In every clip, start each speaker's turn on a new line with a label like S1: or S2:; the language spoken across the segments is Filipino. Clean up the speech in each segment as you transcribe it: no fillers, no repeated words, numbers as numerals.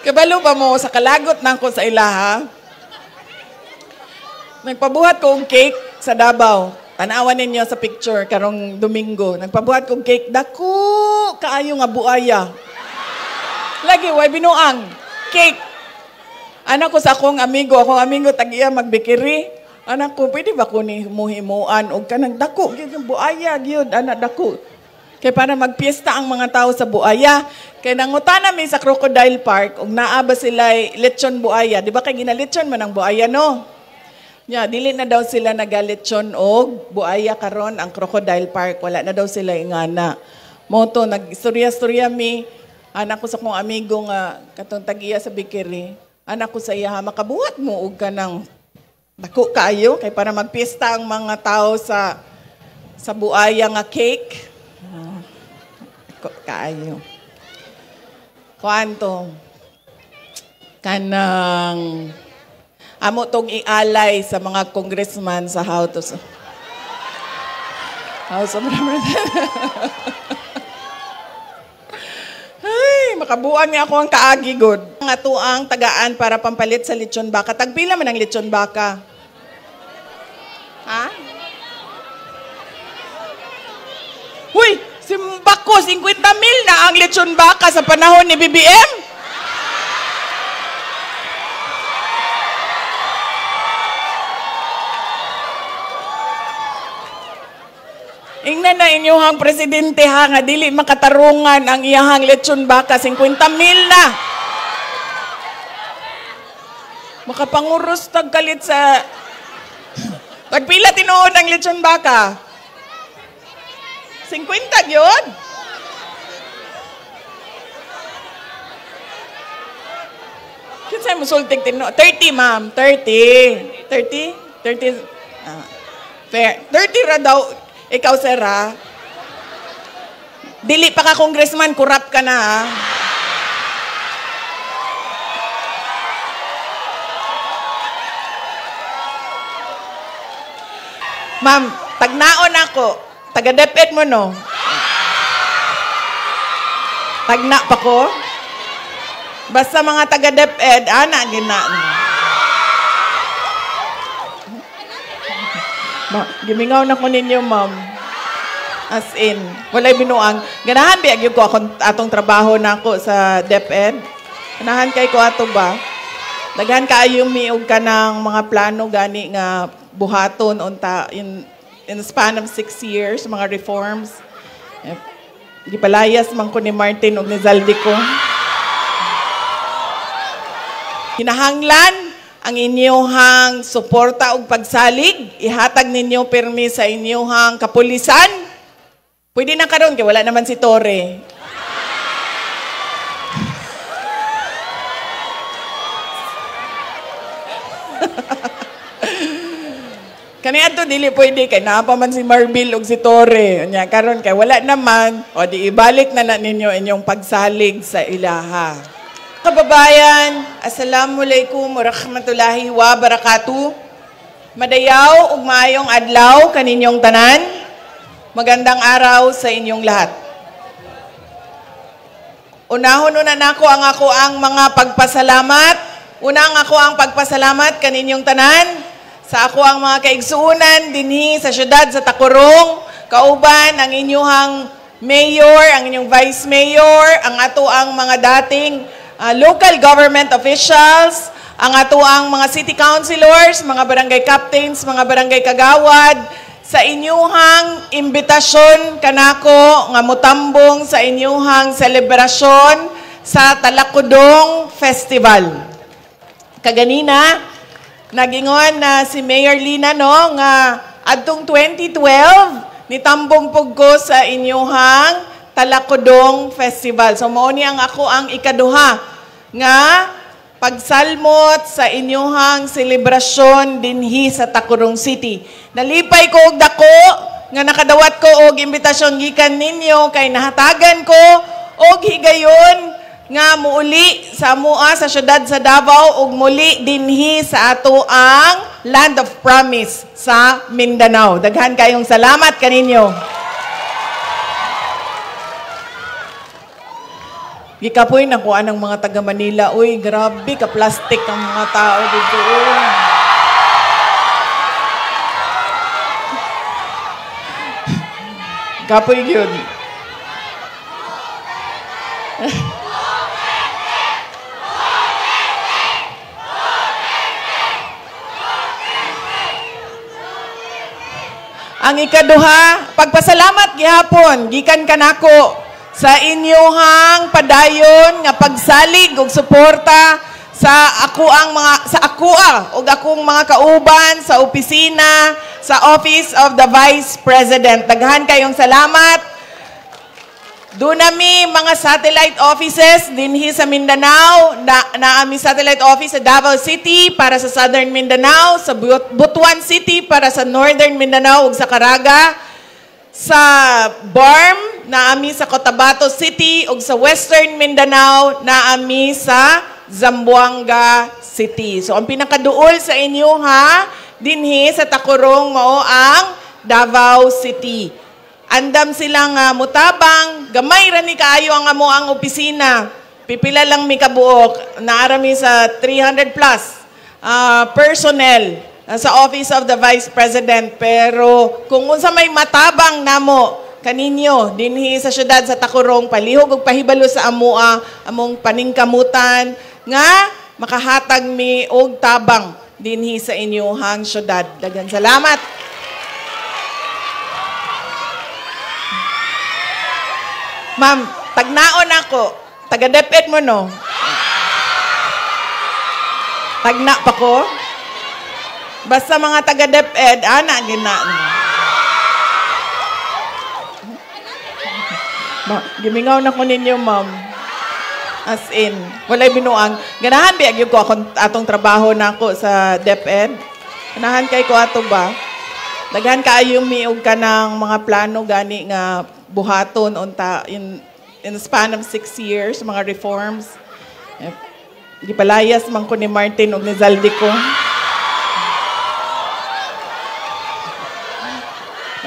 S1: Kabalo pa mo, sa kalagot na ko sa ilaha. Nagpabuhat ko og cake sa Davao. Tanawan ninyo sa picture karong Domingo. Nagpabuhat ko og cake. Dako, kaayo nga buaya. Lagi, way binuang. Cake. Anak ko sa akong amigo tag-iya magbikiri. Anak ko, pwede ba ko ni muhimuan o kanang dako? Buaya, gyud anak dako. Kaya para magpiesta ang mga tao sa buaya. Kaya nangutana mi sa Crocodile Park, ug naaba sila lechon buaya. Di ba kay ginalechon man ang buaya, no? Dili na daw sila nagalechon og buaya karon ang Crocodile Park. Wala na daw sila ingana. Moto, nag-istorya-storya mi. Anak ko sa kong amigo nga, katong tag-iya sa Bikiri. Anak ko sa iya, makabuhat mo og kanang dako kayo. Kaya para magpiesta ang mga tao sa buaya nga cake. Kaayo. Kuanto? Kanang amo tong ialay sa mga congressman sa House of Representatives. Ay, makabuan niya ako ang kaagi god. Ang atuang tagaan para pampalit sa lechon baka. Tagpila man ang lechon baka? Ha? Huy! Simbako, 50 mil na ang lechon baka sa panahon ni BBM. Ingnan na inyong presidente ha, nga dili makatarungan ang iyahang lechon baka, 50 mil na. Makapanguros tagkalit sa... Tagpila tinuod ang lechon baka? 50 yun? Kinsay mo sultig tino? 30, ma'am. 30. 30? 30. Fair. 30 ra daw. Ikaw, sir, ha? Dili pa ka congressman, kurap ka na, ha? Ma'am, tagnaon ako. Taga-DepEd mo, no? Tagna pa ko? Basta mga taga-DepEd, gina. Gimingaw na ko ninyo, ma'am. As in, walay binuang. Ganahan biyag ko atong trabaho na ako sa DepEd. Ganahan kay ko ato ba? Daghan kaayo miog ka ng mga plano gani nga buhaton unta in the span of 6 years, mga reforms. Gipalayas man ko ni Martin o ni Zaldico. Hinahanglan ang inyong suporta o pagsalig. Ihatag ninyo permi sa inyong kapulisan. Pwede na karon kay wala naman si Torre. Kaniya to dili pwede kay naapa man si Marbil ug si Torre. Nya karon kay wala naman o di ibalik na ninyo inyong pagsalig sa ilaha. Kababayan, assalamualaikum warahmatullahi wabarakatuh. Madayaw ug maayong adlaw kaninyong tanan. Magandang araw sa inyong lahat. Unahon na nako ang mga pagpasalamat. Unang ako ang pagpasalamat kaninyong tanan. Sa ako ang mga kaigsuunan dinhi sa syudad sa Tacorong, kauban ang inyong mayor, ang inyong vice mayor, ang ato ang mga dating local government officials, ang ato ang mga city councilors, mga barangay captains, mga barangay kagawad, sa inyong imbitasyon kanako nga mutambong sa inyong selebrasyon sa Talakudong Festival. Kaganina, nagingon na si Mayor Lina no nga adtong 2012 nitambong pugko sa inyong Talakudong Festival. So mao ni ang ako ang ikaduha nga pagsalmot sa inyong selebrasyon dinhi sa Tacorong City. Nalipay ko og dako nga nakadawat ko og imbitasyon gikan ninyo kay nahatagan ko og higayon nga muuli sa mua sa syudad sa Davao ug muli dinhi sa ato ang Land of Promise sa Mindanao. Daghan kayong salamat kaninyo. Gikapoy na kuan ng mga taga Manila. Uy, grabe ka plastic ang mga tao dito. Kapoy yun. Ang ikaduha, pagpasalamat gihapon gikan kanako sa inyohang padayon nga pagsalig ug suporta sa ug akong mga kauban sa opisina sa Office of the Vice President. Daghan kayong salamat. Doon nami mga satellite offices dinhi sa Mindanao, naami satellite office sa Davao City para sa Southern Mindanao, sa Butuan City para sa Northern Mindanao ug sa Caraga, sa BARM naami sa Cotabato City ug sa Western Mindanao naami sa Zamboanga City. So ang pinakaduol sa inyo ha, dinhi sa Tacorong mao ang Davao City. Andam silang mutabang, gamay ra ni kaayo ang amo ang opisina. Pipila lang mi kabuok, naarami sa 300 plus personnel sa Office of the Vice President. Pero kung unsa may matabang namo kaninyo dinhi sa syudad sa Tacorong, palihog ug pahibalo sa among paningkamutan nga makahatag mi og tabang dinhi sa inyohang syudad. Daghang salamat. Ma'am, tagnaon ako. Taga-DepEd mo, no? Tagna pa ko? Basta mga taga-DepEd, gina. Gimingaw na ko ninyo, ma'am. As in, walay binuang. Ganahan biyag yung ko atong trabaho na ako sa DepEd. Ganahan kay ko ato ba? Daghan kaayo miog ka ng mga plano gani nga buhaton unta in the span of 6 years, mga reforms. Gipalayas man ko ni Martin ug ni Zaldico.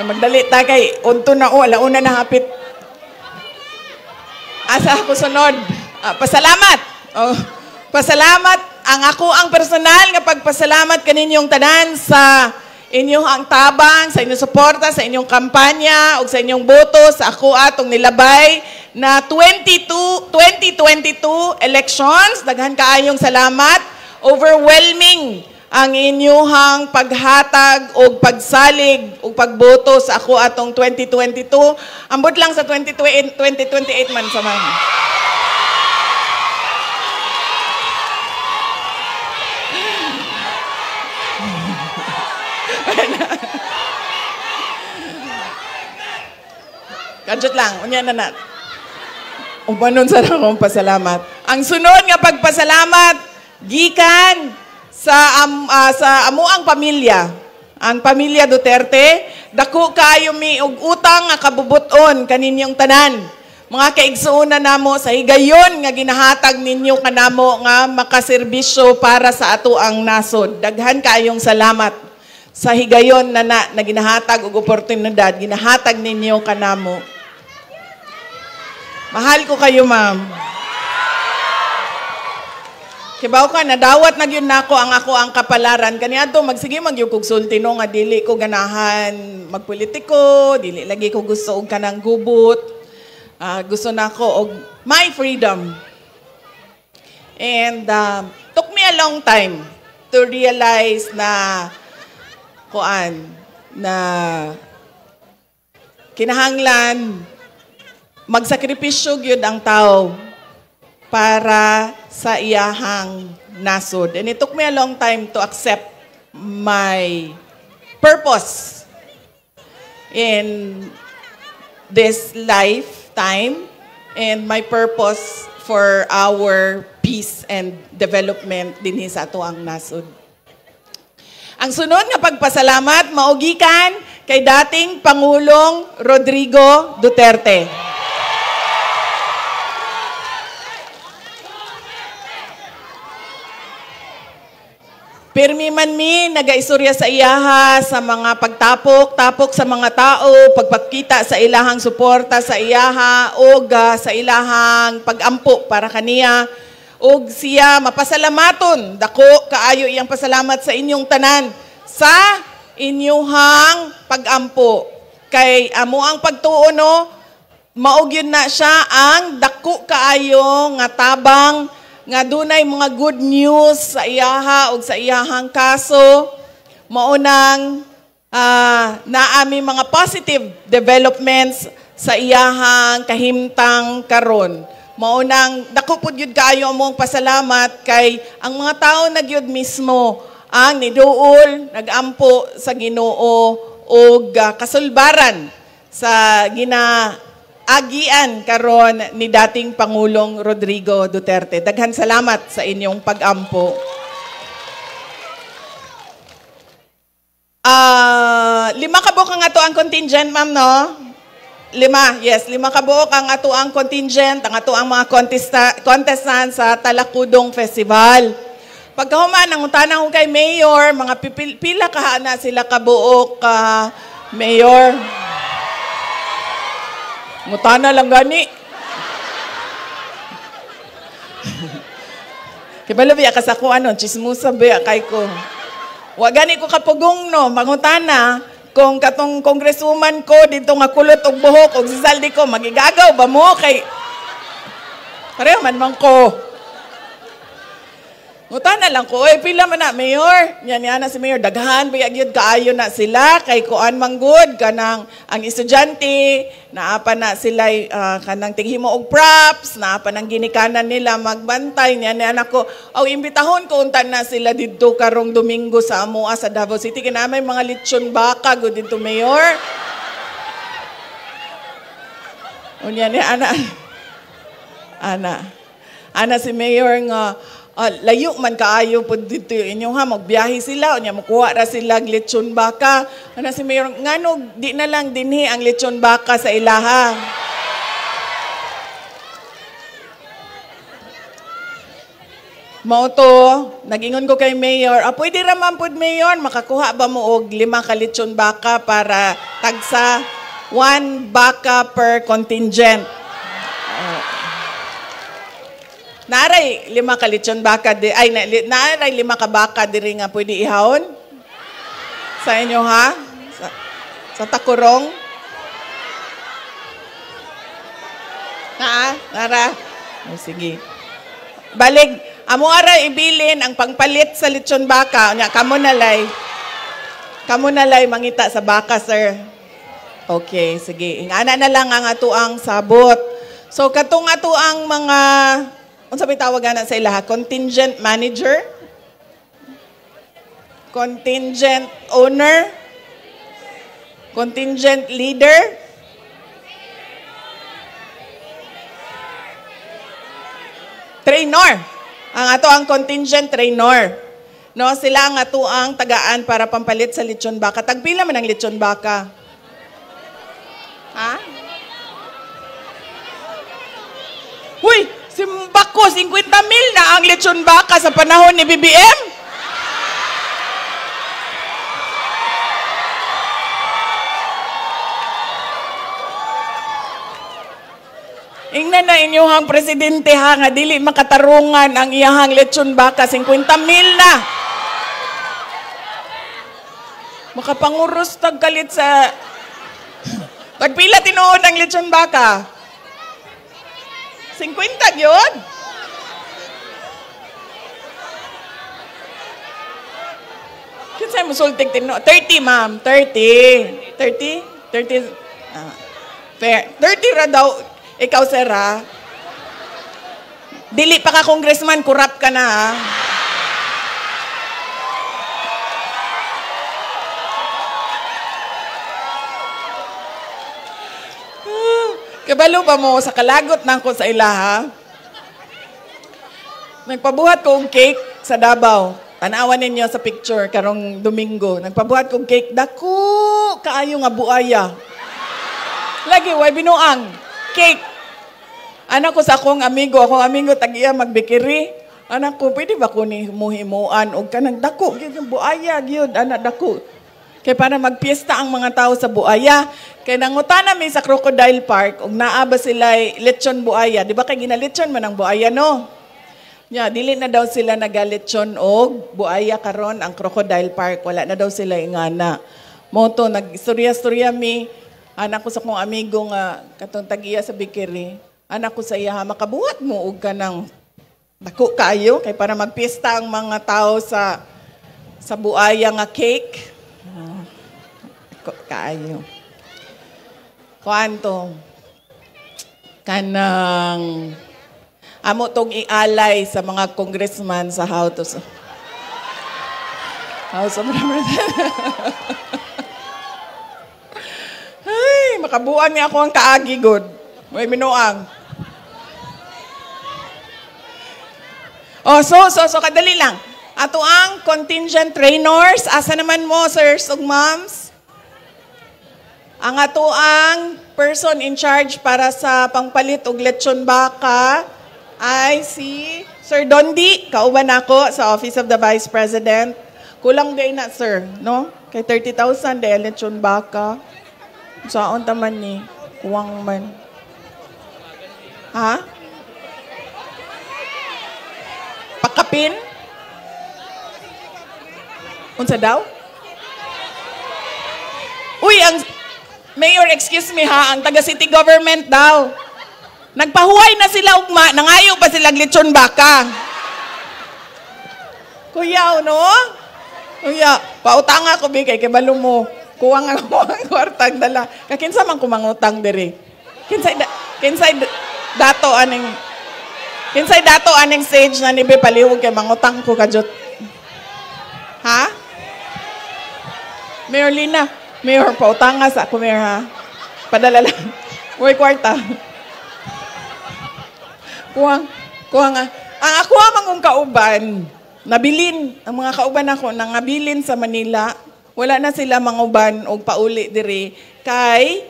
S1: Magdali ta kay unto na alauna na hapit. Asa ako sunod? Pasalamat. Pasalamat ang personal nga pagpasalamat kaninyong tanan sa inyong ang tabang, sa inyong suporta, sa inyong kampanya, o sa inyong boto, sa ako atong nilabay na 2022 elections. Daghan kaayong salamat. Overwhelming ang inyong paghatag o pagsalig o pagboto sa ako atong 2022. Ambot lang sa 2028 man sa mga. Kadjot lang, unya na. Umanon sa akong pasalamat. Ang sunod nga pagpasalamat gikan sa amuang pamilya. Ang pamilya Duterte, dako kayo mi og utang nga kabubuton kaninyong tanan. Mga kaigsuonan namo sa higayon nga ginahatag ninyo kanamo nga makaserbisyo para sa ato ang nasod. Daghan kaayong salamat sa higayon na ginahatag og oportunidad, ginahatag ninyo kanamo. Mahal ko kayo, ma'am. Kibaw ka, nadawat na yun nako ang kapalaran. Kaniadto, magsige magyukog sultino nga dili ko ganahan magpolitiko, dili lagi ko gusto og kanang gubot. Gusto nako og my freedom. And took me a long time to realize na kinahanglan magsakripisyo gyud ang tao para sa iyahang nasod. And it took me a long time to accept my purpose in this lifetime and my purpose for our peace and development dinhi sa ato ang nasod. Ang sunod nga pagpasalamat maugikan kay dating Pangulong Rodrigo Duterte. Pirmi man mi, nagaistorya sa iyaha, sa mga pagtapok sa mga tao, pagpakita sa ilahang suporta sa iyaha, o sa ilahang pagampo para kaniya, o siya mapasalamaton, dako kaayo iyang pasalamat sa inyong tanan, sa inyuhang pagampo. Kay amo ang pagtuo, no, maog yun na siya ang dako kaayo nga tabang, nga dunay mga good news sa iyaha o sa iyahang kaso, maunang naami mga positive developments sa iyahang kahimtang karon. Maunang dako pud gyud kaayo among pasalamat kay ang mga tawo nagyud mismo ang niduol, nagampo sa Ginoo og kasulbaran sa agian karon ni dating Pangulong Rodrigo Duterte. Daghan salamat sa inyong pagampo. Lima ka buok ang ato ang contingent, ma'am, no? Lima ka buok ang ato ang contingent, ang ato ang mga contestant sa Talakudong Festival. Pagkahuman, ang utanang kay Mayor, mga pila ka na sila kabuok, Mayor. Ngutana lang gani. Kibalo biya ka sa ko chismusa biya kay ko. Wa gani ko kapugong, no, mangutana kung katong congresswoman ko dito nga kulot og buhok og sisaldi ko magigagaw ba mo kay pareho man ko. Ngutana lang ko, pila man na, Mayor. Yan na si Mayor. Daghan, bayag yun, kaayo na sila. Kay kuan manggod, kanang ang estudyante, naapa na sila kanang tighimo og props, naapa ng ginikanan nila magbantay. Yan ako, imbitahon ko untan na sila dito karong Domingo sa Amoa sa Davao City. Kinamay mga lechon baka, go dito, Mayor. Unyan, Ana si Mayor nga, layo man kaayo po dito inyo ha, magbiyahe sila, unya makuha ra sila lechon baka. Ano si Mayor, ngano di na lang dinhi ang lechon baka sa ilaha. Mao to, nagingon ko kay Mayor, pwede ra man pud Mayor, makakuha ba mo og 5 ka lechon baka para tagsa 1 baka per contingent. Naray 5 ka lechon baka naray 5 ka baka diri nga pwede ihawon sa inyo ha, sa Takurong. Nara. Sige. Balig, amo ara ibilin ang pangpalit sa lechon baka. Nya kamo nalay mangita sa baka, sir. Okay, sige. Ingana na lang ang atuang sabot. So katong atuang mga unsa may tawagan na sa ilaha? Contingent manager? Contingent owner? Contingent leader? Trainer. Ang ato ang contingent trainer. No, sila ang ato ang tagaan para pampalit sa lechon baka. Tagpila man ang lechon baka? Ha? Huy! Simbako, 50 mil na ang lechon baka sa panahon ni BBM. Ingnan na inyong presidente ha, nga dili makatarungan ang iyahang lechon baka, 50 mil na. Makapanguros tagkalit sa tagpila tinuod ang lechon baka. 50 yun? Kinsay mo sultig tino? 30, ma'am. 30. 30? 30? Fair. 30 ra daw. Ikaw, sir, ha? Dili pa ka congressman, kurap ka na, ha? Kabalo pa mo, sa kalagot na ko sa ilaha. Nagpabuhat ko ang cake sa Davao. Tanawan ninyo sa picture karong Domingo. Nagpabuhat ko ang cake. Dako, kaayo nga buaya. Lagi, way binuang. Cake. Anak ko sa akong amigo tag-iya magbikiri. Anak ko, pwede ba ko ni muhimuan o kanang dako? Yung buaya, yun, anak dako. Kaya para magpiesta ang mga tao sa buaya. Kaya nangutan namin sa Crocodile Park, og naaba sila lechon buaya. Di ba kay ginalechon man ang buaya, no? Yeah, dili na daw sila nagalechon og buaya karon ang Crocodile Park. Wala na daw sila ingana. Moto, nag-istorya-storya mi. Anak ko sa kong amigo nga, katong tag-iya sa Bikiri. Anak ko sa iya, makabuhat mo og kanang dako kayo. Kaya para magpiesta ang mga tao sa buaya nga cake. Kaayo. Kuanto? Kanang amo tong ialay sa mga congressman sa House of Representatives. Ay, makabuan niya ako ang kaagi, good. May minuang. Oh, so kadali lang. Ato ang contingent trainers. Asa naman mo, sirs ug moms? Ang ato ang person in charge para sa pangpalit og lechon baka ay si Sir Dondi. Kauban ako sa Office of the Vice President. Kulang day na, sir, no? Kay 30,000 day lechon baka. Saan taman ni? Kuwang man. Ha? Pakapin? Unsa daw? Uy, ang Mayor, excuse me ha, ang taga-city government daw. Nagpahuway na sila ugma, nangayo pa sila lechon baka. Kuya, no? Kuya, pautang ako, kay kibalo mo. Kuwang ako ang kwartang dala. Kakinsa man kumangutang diri. Kinsay dato aning stage na nibe palihog kay mangutang ko kajot. Ha? Mayor Lina, Mayor, pautanga sa ako, Mayor, ha? Padala lang. Uy, kwarta. Kuwang, ang ako amang kauban, nabilin, ang mga kauban ako, nangabilin sa Manila, wala na sila manguban o pauli diri. Kay,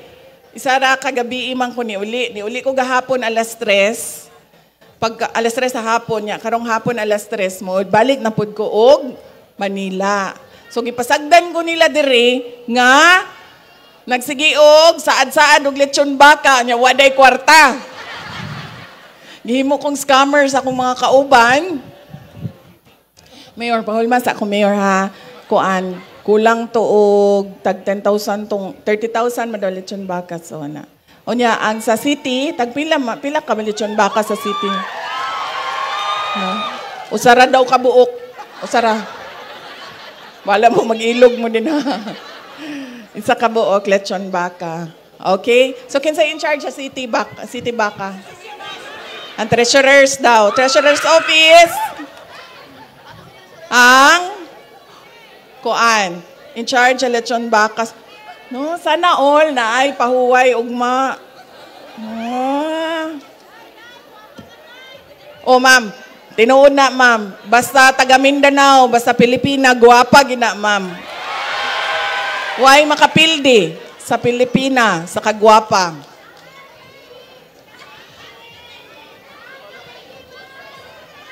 S1: isara kagabi imang ko niuli ko gahapon alas 3, pag alas 3 sa hapon niya, karong hapon alas 3 mo, balik na pud ko og Manila. So, gipasagdan ko nila diri nga nagsigiog, saad-saad og lechon baka, nya waday kwarta. Gihimo kong scammer sa akong mga kauban. Mayor, pahulman sa ako, Mayor, ha? Kulang to og tag 10,000 tong 30,000 madal lechon baka. So, na. O nya, ang sa city, pila ka lechon baka sa city? No? Usara daw kabuok. Usara. Wala mo, mag-ilog mo din, ha? Isa ka buok, lechon baka. Okay? So, kinsa in charge sa City Baka? Ang treasurers daw. Treasurer's office. Ang in charge sa lechon baka. No, sana all na ay pahuway ugma. Oh, ma'am. Tinuod na, ma'am. Basta taga Mindanao, basta Pilipina, guwapa gina, ma'am. Why makapildi sa Pilipina, sa kagwapa?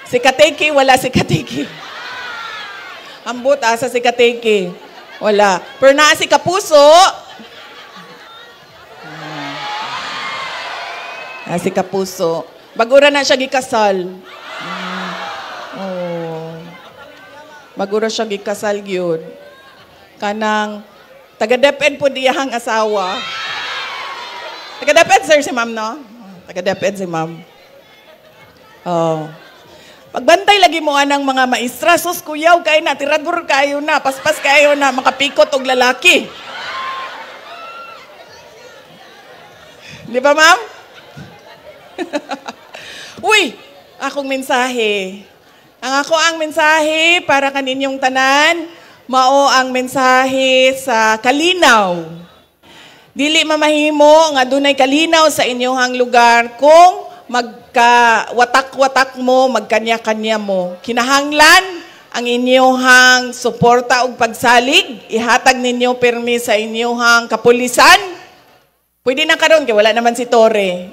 S1: Si Kateki, wala si Kateki. Ambot asa si Kateki. Wala. Pero naa si Kapuso. Si Kapuso. Bagura na siya gikasal. Maguro siya gikasal gyud. Kanang taga-DepEd po diyahang asawa. Taga-DepEd, sir, si ma'am, no? Taga-DepEd si ma'am. Oh. Pagbantay lagi mo anang mga maestra, sus kuyaw kayo na, tiragur kayo na, paspas kayo na, makapikot og lalaki. Di ba, ma'am? Uy, akong mensahe. Ang mensahe para kaninyong tanan, mao ang mensahe sa kalinaw. Dili mamahimo nga dunay kalinaw sa inyong lugar kung magka-watak-watak mo, magkanya-kanya mo. Kinahanglan ang inyong suporta ug pagsalig, ihatag ninyo permi sa inyong kapulisan. Pwede na karon kay wala naman si Tore.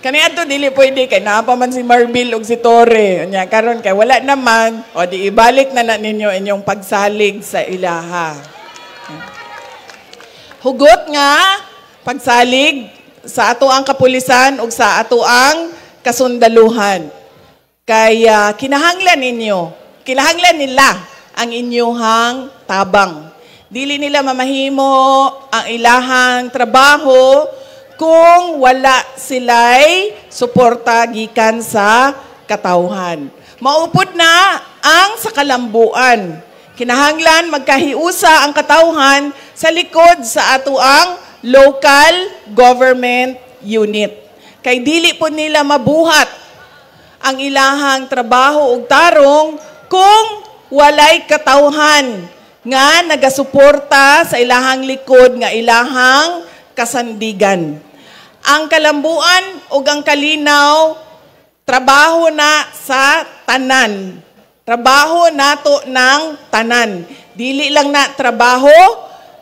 S1: Kaniya to dili pwede kay naapa man si Marbil ug si Torre. Nya karon kay wala naman o di ibalik na ninyo inyong pagsalig sa ilaha. Hugot nga pagsalig sa ato ang kapulisan ug sa ato ang kasundaluhan. Kay kinahanglan nila ang inyong tabang. Dili nila mamahimo ang ilahang trabaho kung wala sila'y suporta gikan sa katawhan. Maupod na ang sa kalambuan. Kinahanglan magkahiusa ang katawhan sa likod sa ato ang local government unit. Kay dili po nila mabuhat ang ilahang trabaho ug tarong kung walay katawhan nga nagasuporta sa ilahang likod nga ilahang kasandigan. Ang kalambuan ug ang kalinaw trabaho na sa tanan. Trabaho nato ng tanan. Dili lang na trabaho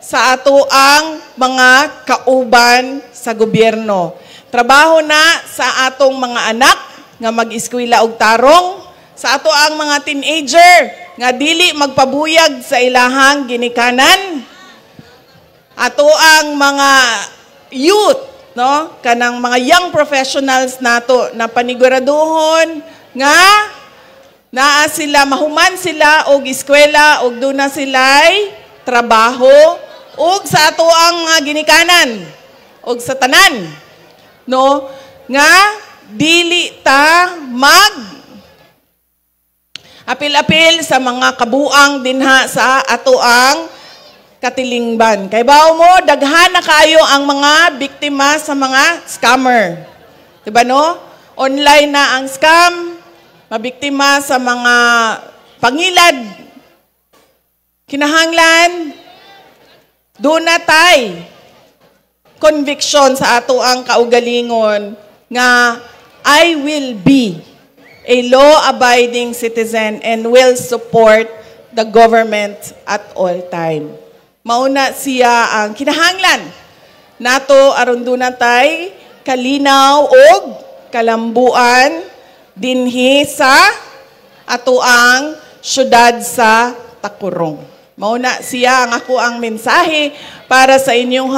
S1: sa ato ang mga kauban sa gobyerno. Trabaho na sa atong mga anak nga mag-eskwela og tarong, sa ato ang mga teenager nga dili magpabuyag sa ilahang ginikanan. Ato ang mga youth, no? Kanang mga young professionals nato na paniguraduhon nga naa sila, mahuman sila og eskwela og doon na sila'y trabaho og sa ato ang ginikanan og sa tanan, no? Nga dili ta apil-apil sa mga kabuang dinha sa ato ang katilingban. Kay bao mo, daghan na kayo ang mga biktima sa mga scammer. Diba no? Online na ang scam, mabiktima sa mga pangilad. Kinahanglan, doon na tay conviction sa ato ang kaugalingon nga I will be a law-abiding citizen and will support the government at all time. Mauna siya ang kinahanglan nato aron dunay kalinaw og kalambuan dinhi sa ato ang syudad sa Takurong. Mauna siya ang ako ang mensahe para sa inyong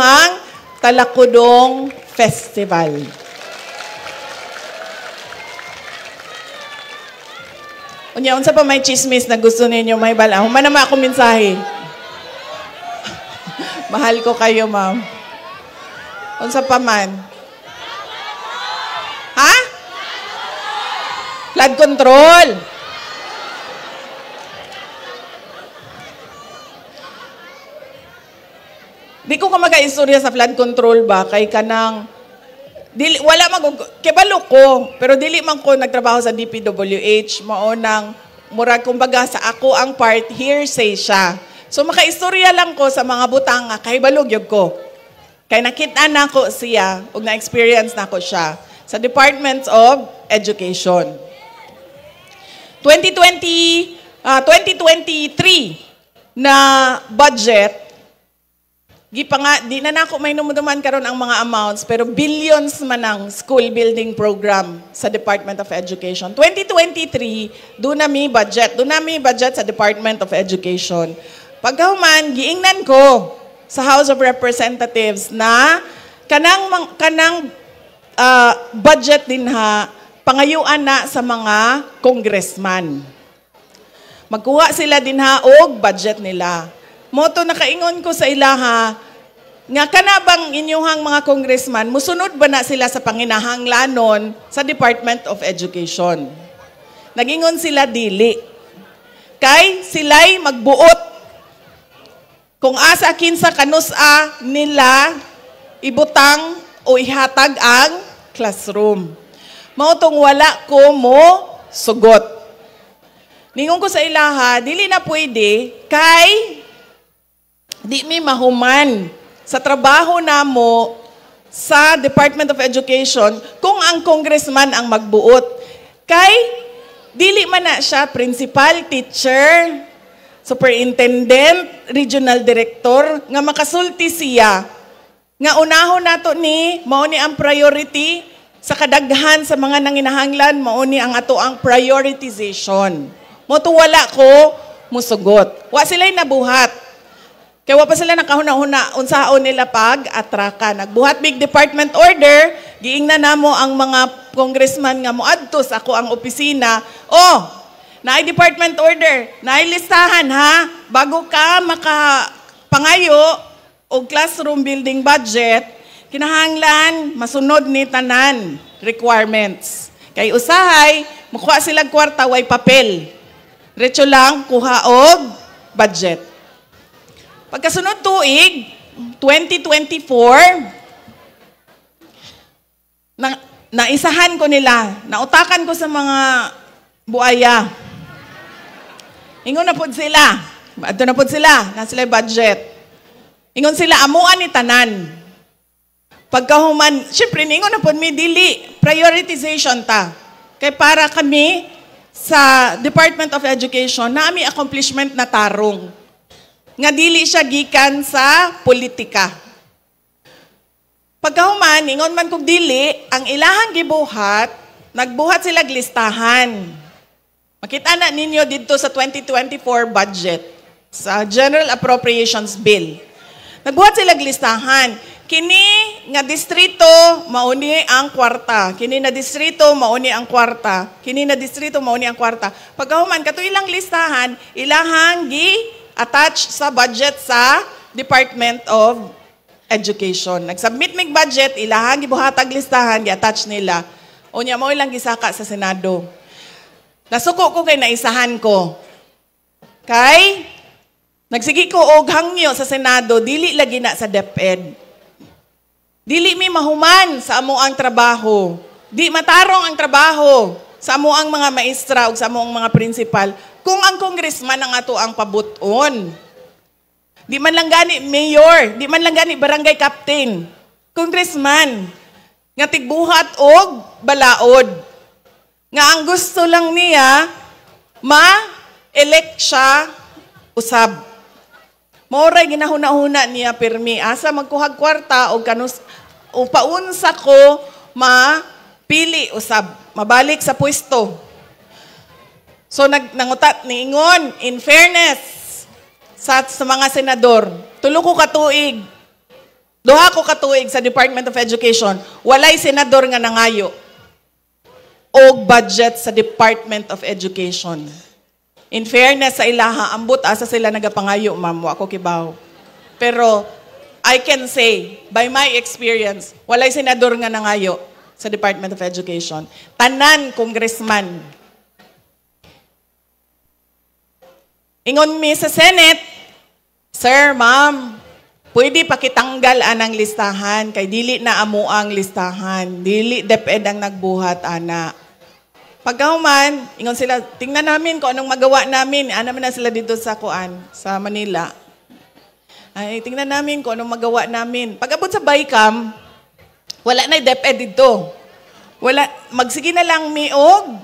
S1: Talakudong Festival. Unya, unsa pa may chismis na gusto ninyo may bala? Human naman ako mensahe. Mahal ko kayo, ma'am. Unsa pa man? Ha? Flood control. Di ko ka maka-istorya sa flood control ba? Kay kanang wala kebalo ko, pero dili man ko nagtrabaho sa DPWH, maunang murag kumbaga sa ako ang part hearsay siya. So makaistorya lang ko sa mga butang nga kay balugyog ko. Kay nakita na ko siya ug na-experience na ko siya sa Department of Education. 2023 na budget di na nako may numuduman karon ang mga amounts, pero billions man ang school building program sa Department of Education. 2023, doon na may budget sa Department of Education. Pagkahuman, giingnan ko sa House of Representatives na kanang budget din pangayuan na sa mga congressman. Magkuha sila din og budget nila. Moto nakaingon ko sa ilaha, nga kanabang inyuhang mga congressman, musunod ba na sila sa panginahanglanon sa Department of Education? Nagingon sila dili. Kay sila'y magbuot. Kung asa kinsa kanusa nila ibutang o ihatag ang classroom. Mautong wala ko mo sugot. Ningon ko sa ilaha, dili na pwede kay di mi mahuman sa trabaho namo sa Department of Education kung ang congressman ang magbuot. Kay dili man na siya principal, teacher, superintendent, regional director nga makasulti siya Nga unahon nato ni mao ni ang priority sa kadaghan sa mga nanginahanglan, mao ni ang ato ang prioritization. Mo to wala ko musugot. Wa sila'y nabuhat. Kaya wa pa sila nakahuna-huna unsaon nila pag-atraka. Nagbuhat big department order, giingnan namo ang mga congressman nga moadto sa ako ang opisina. Oh, naay department order, naay listahan ha, bago ka makapangayo o classroom building budget, kinahanglan masunod ni tanan requirements. Kay usahay, mukuha silang kwarta, way papel. Diretso lang, kuha og budget. Pagkasunod tuig, 2024, naisahan ko nila, nautakan ko sa mga buaya. Ingon na pod sila. Ato na pod sila, na sila budget. Ingon sila, amuan ni tanan. Pagkahuman, syempre, ingon na pod mi dili, prioritization ta. Kaya para kami sa Department of Education, naami accomplishment na tarong. Nga dili siya gikan sa politika. Pagkahuman, ingon man kog dili, ang ilahang gibuhat, nagbuhat sila listahan. Makita na ninyo dito sa 2024 budget, sa General Appropriations Bill. Nagbuhat sila listahan. Kini nga distrito, mauni ang kwarta. Kini na distrito, mauni ang kwarta. Kini na distrito, mauni ang kwarta. Pagkahuman, kato ilang listahan, ilahang attach sa budget sa Department of Education. Nagsubmit mig budget, ilahang gibuhatag listahan, gi-attach nila. Unya mo ilang gisaka sa Senado. Nasuko ko kay naisahan ko. Kay nagsigi ko og hangyo sa Senado, dili lagi na sa DepEd. Dili mi mahuman sa amo ang trabaho. Di matarong ang trabaho sa amo ang mga maestra ug sa amo ang mga principal. Kung ang congressman ang ato ang pabuton, di man lang gani mayor, di man lang gani barangay captain, congressman, nga tigbuhat og balaod. Nga ang gusto lang niya, ma-elect siya usab. Maoray ginahuna-huna niya pirmi. Asa magkuhag kwarta o paunsa ko mapili usab, mabalik sa pwesto. So nangutat niingon, in fairness sa mga senador, tulo ko katuig, duha ko katuig sa Department of Education, walay senador nga nangayo og budget sa Department of Education. In fairness sa ilaha, ambot asa sila nagapangayo, ma'am, wa ko kibaw. Pero I can say, by my experience, walay senador nga nangayo sa Department of Education. Tanan congressman. Ingon mi sa Senate, Sir, ma'am, pwede pakitanggal anang listahan kay dili na amo ang listahan. Dili DepEd ang nagbuhat, ana. Pagkahuman, ingon sila, tingnan namin kung anong magawa namin. Ano man na sila dito sa sa Manila. Ay, tingnan namin kung anong magawa namin. Pag-abot sa BICAM, wala na DepEd dito. Wala, magsige na lang miog,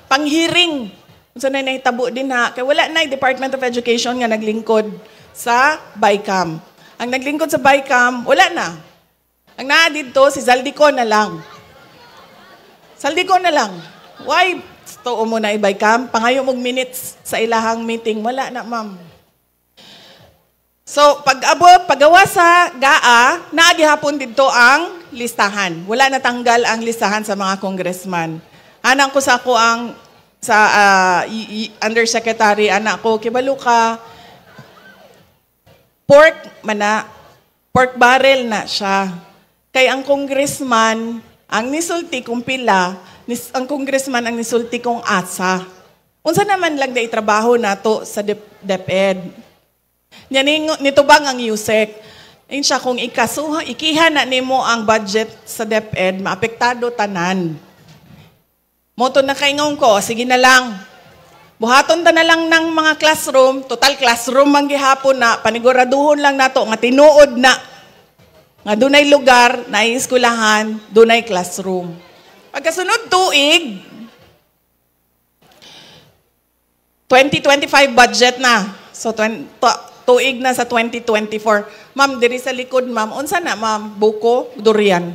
S1: pang-hearing. Kung saan na nahitabo din ha. Kaya wala na yung Department of Education nga naglingkod sa BICAM. Ang naglingkod sa BICAM, wala na. Ang naa dito, si Zaldico na lang. Zaldico na lang. Why? Too mo na i-BICAM. Pangayo mong minutes sa ilahang meeting. Wala na, ma'am. So, paggawa sa GAA, naagihapon dito ang listahan. Wala na tanggal ang listahan sa mga congressman. Anang ko sa ako ang undersecretary, anak ko, kibalo ka, pork barrel na siya. Kay ang congressman, ang nisulti kong pila, ang congressman ang nisulti kong asa. Unsa naman lang na itrabaho nato sa DepEd. Nito bang ang USEC? Ayun siya, kung ikiha na nimo ang budget sa DepEd, maapektado tanan. Moto na kaingon ko, sige na lang. Buhaton ta na lang ng mga classroom, total classroom ang gihapon na, paniguraduhon lang nato nga tinuod na. Nga dunay lugar, naay eskwelahan, dunay classroom. Pagkasunod tuig, 2025 budget na. So tuig na sa 2024. Ma'am, diri sa likod, ma'am. Unsa na, ma'am? Buko? Durian?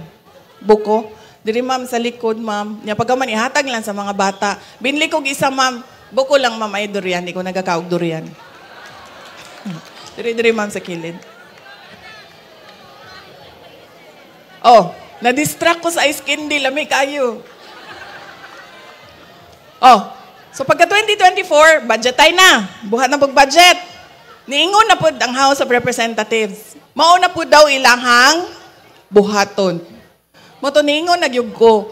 S1: Buko? Diri, ma'am, sa likod, ma'am. Nya pagkaman, ihatag lang sa mga bata. Binli kog isa, ma'am. Buko lang, ma'am, ay durian. Di ko nagkakaog durian. Diri, ma'am, sa kilid. Oh, na-distract ko sa ice candy. Lami kayo. Oh, so pagka 2024, budget tayo na. Buhat na pag-budget. Niingon na po ang House of Representatives. Mauna po daw ilahang buhaton. Moto niingon nagyug ko.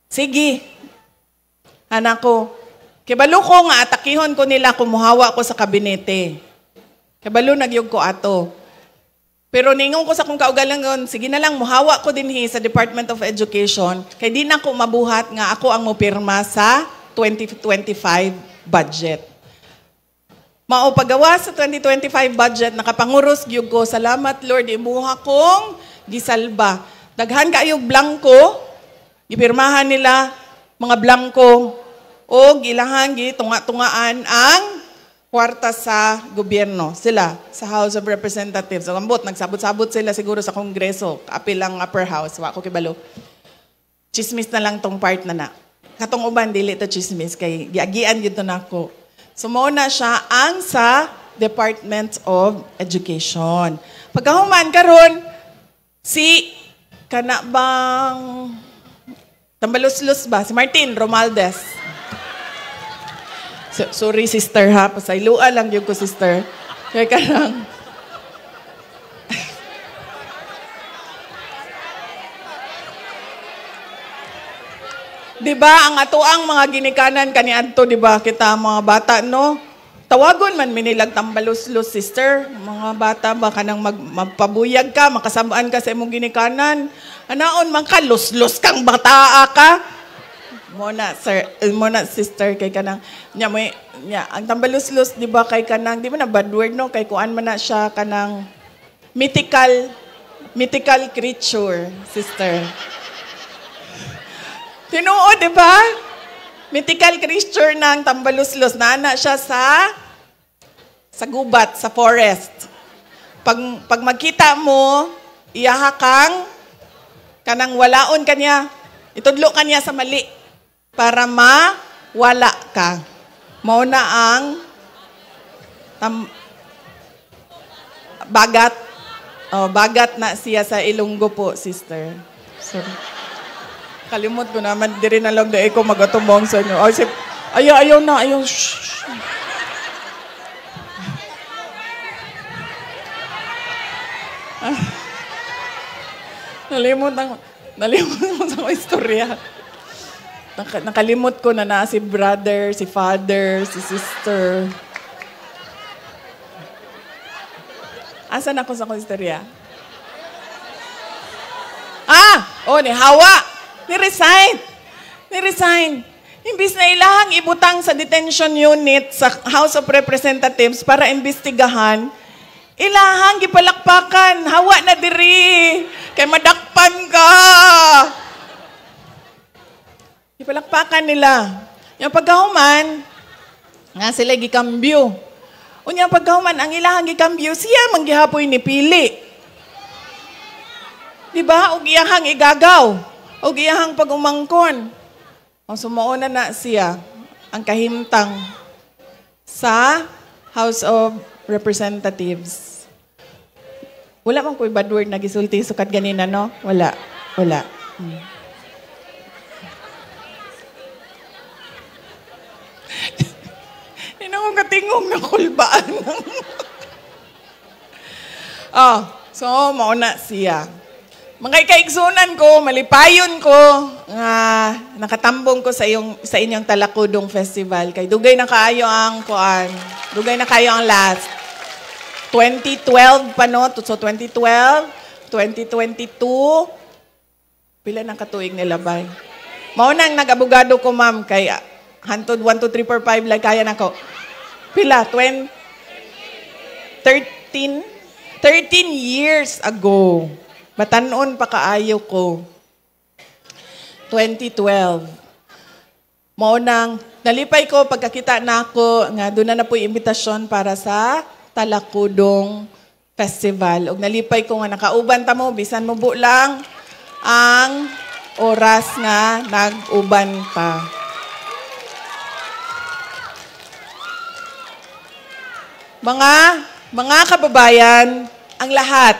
S1: Sige. Anak ko. Kibalo ko nga atakihon ko nila kumuhawa ko sa kabinete. Kibalo nagyug ko ato. Pero ningon ko sa kong kaugalingon, sige na lang, muhawa ko din sa Department of Education, kay di na ko mabuhat nga ako ang mupirma sa 2025 budget. Mao pagawa sa 2025 budget, nakapanguros gyud ko, salamat Lord, imuha kong gisalba. Daghan kayog blanco, gipirmahan nila mga blanco, o gilahan tunga-tungaan ang kwarta sa gobyerno. Sila, sa House of Representatives. So, ambot, nagsabot-sabot sila siguro sa Kongreso. Apil ang upper house. Wako kibalo. Chismis na lang tong part na. Katong uban, dili to chismis. Kay giagian yun na ako. So, mauna siya ang sa Department of Education. Pagkahuman karon si kanabang tambalos-los ba? Si Martin Romualdez. Sorry, sister, ha? Pasayloa lang yung ko, sister. Kaya ka lang. Diba, ang atoang mga ginikanan kaniadto, diba, kita mga bata, no? Tawagon man minilag tambalos-los, sister. Mga bata, baka nang magpabuyag ka, makasabaan ka sa imong ginikanan. Anaon, man ka, los-los kang bataa ka. Muna, sir, muna, sister, kay kanang, ang tambalos-los, di ba, kay kanang, di ba na bad word, no? Kay kuan man na siya, kanang mythical creature, sister. Tinuod, di ba? Mythical creature ng tambalos-los, naana siya sa gubat, sa forest. Pag magkita mo, iyahakang, kanang walaon kanya, itudlo kanya sa mali, para mawala ka. Mauna ang bagat. Oh, bagat na siya sa Ilonggo po, sister. Sorry. Kalimot ko naman, diri na lang na ko magatumong sa inyo. Ayaw na, ayaw. Shh. Nalimot mo sa istorya. Nakalimot ko na si brother, si father, si sister. Asan ako sa istorya? Ni Hawa. Ni-resign. Imbis na ilahang ibutang sa detention unit sa House of Representatives para imbestigahan, ilahang gipalakpakan. Hawa na diri. Kay madakpan ka. Ipalakpakan nila. Yung pagkahuman, nga sila gikambyo. Unyang pagkahuman, ang ilahang gikambyo, siya manggihapoy ni pili. Diba? O iyahang igagaw. O iyahang pag-umangkon. O sumuuna na siya ang kahimtang sa House of Representatives. Wala mang ko'y bad word na gisulti sukat ganina, no? Wala. Katingong na kulbaan. So, mauna siya. Mga kaigsunan ko, malipayon ko, nakatambong ko sa inyong Talakudong Festival. Kay dugay na kaayo ang kuan. Dugay na kayo ang last. 2012 pa, no? So, 2012, 2022, pila ng katuig nila ba? Maunang nag-abogado ko, ma'am, kay hantod 1, 2, 3, 4, 5, like kaya na ko. Pila? 13 years ago. Batanon pa kaayo ko. 2012. Maunang, nalipay ko pagkakita na ako, nga doon na po yung imbitasyon para sa Talakudong Festival. Ug nalipay ko nga nakauban ta mo, bisan mo bu lang ang oras nga nag-uban ta. Mga kababayan, ang lahat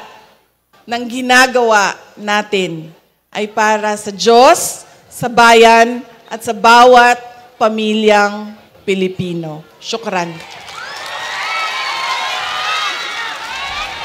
S1: ng ginagawa natin ay para sa Diyos, sa bayan, at sa bawat pamilyang Pilipino. Syukran.